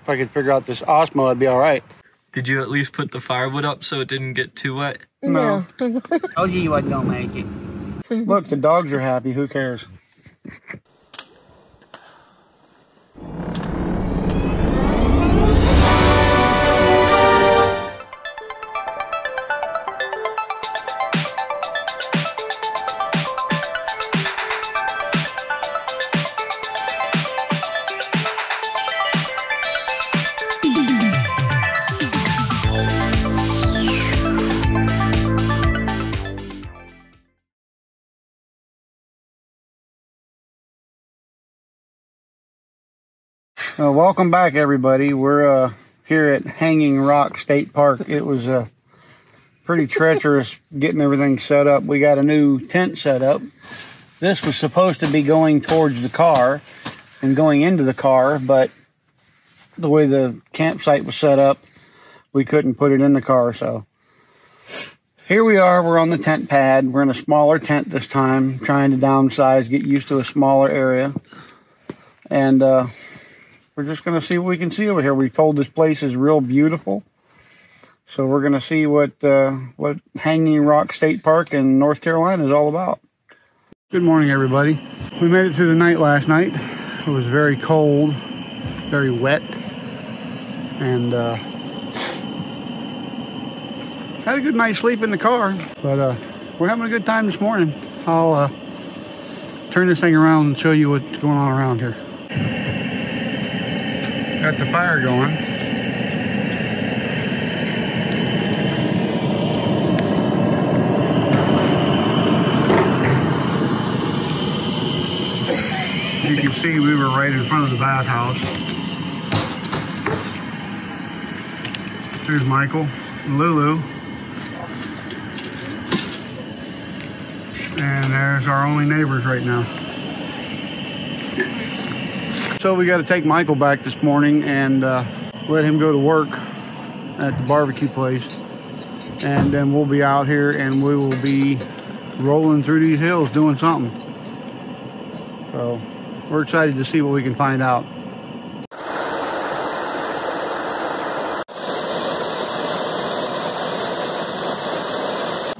if I could figure out this Osmo, I'd be all right. Did you at least put the firewood up so it didn't get too wet? No. Told you wasn't gonna make it. Look, the dogs are happy. Who cares? Welcome back, everybody. We're here at Hanging Rock State Park. It was pretty treacherous getting everything set up. We got a new tent set up. This was supposed to be going towards the car and going into the car, but the way the campsite was set up, we couldn't put it in the car. So here we are. We're on the tent pad. We're in a smaller tent this time, trying to downsize, get used to a smaller area. And we're just going to see what we can see over here. We're told this place is real beautiful. So we're going to see what Hanging Rock State Park in North Carolina is all about. Good morning, everybody. We made it through the night last night. It was very cold, very wet, and had a good night's sleep in the car. But we're having a good time this morning. I'll turn this thing around and show you what's going on around here. Got the fire going. As you can see, we were right in front of the bathhouse. There's Michael and Lulu. And there's our only neighbors right now. So we got to take Michael back this morning and let him go to work at the barbecue place. And then we'll be out here and we will be rolling through these hills doing something. So we're excited to see what we can find out.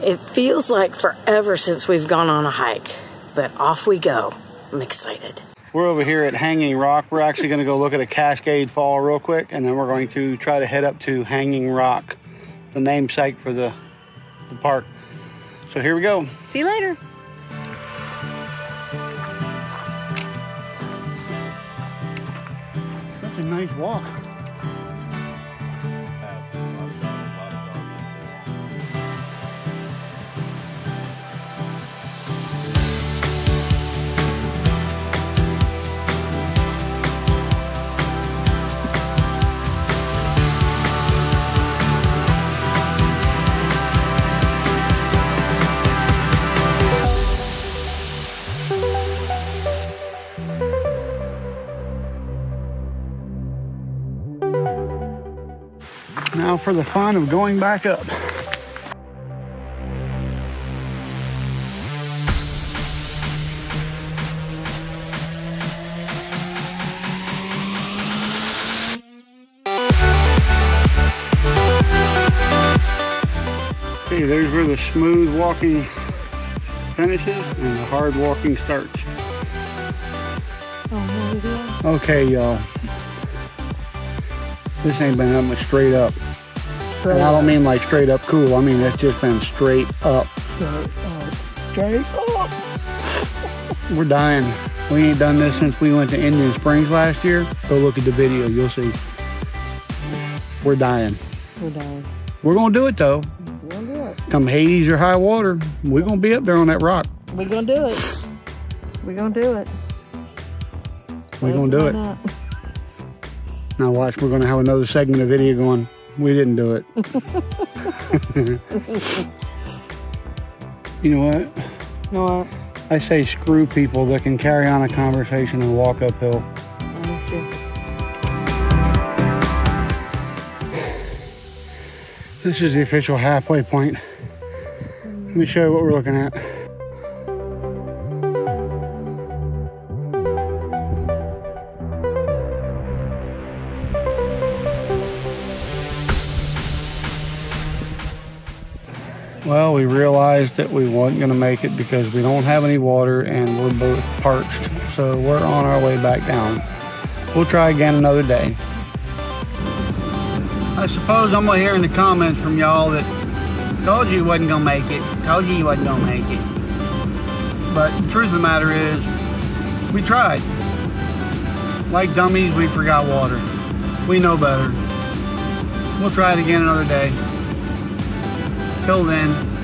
It feels like forever since we've gone on a hike, but off we go. I'm excited. We're over here at Hanging Rock. We're actually going to go look at a Cascade fall real quick, and then we're going to try to head up to Hanging Rock, the namesake for the park. So here we go. See you later. That's a nice walk. Now for the fun of going back up. Okay, there's where the smooth walking finishes and the hard walking starts. Okay, y'all. This ain't been nothing but straight up. And I don't mean like straight up cool. I mean, it's just been straight up. Straight up. We're dying. We ain't done this since we went to Indian Springs last year. Go look at the video. You'll see. We're dying. We're dying. We're going to do it, though. We're going to do it. Come Hades or high water, we're going to be up there on that rock. We're going to do it. We're going to do it. We're going to do it. Now watch, we're going to have another segment of video going, we didn't do it. You know what? You know what? I say screw people that can carry on a conversation and walk uphill. This is the official halfway point. Let me show you what we're looking at. Well, we realized that we wasn't going to make it because we don't have any water and we're both parched. So we're on our way back down. We'll try again another day. I suppose I'm going to hear in the comments from y'all that told you wasn't going to make it. Told you wasn't going to make it. But the truth of the matter is, we tried. Like dummies, we forgot water. We know better. We'll try it again another day. Till then,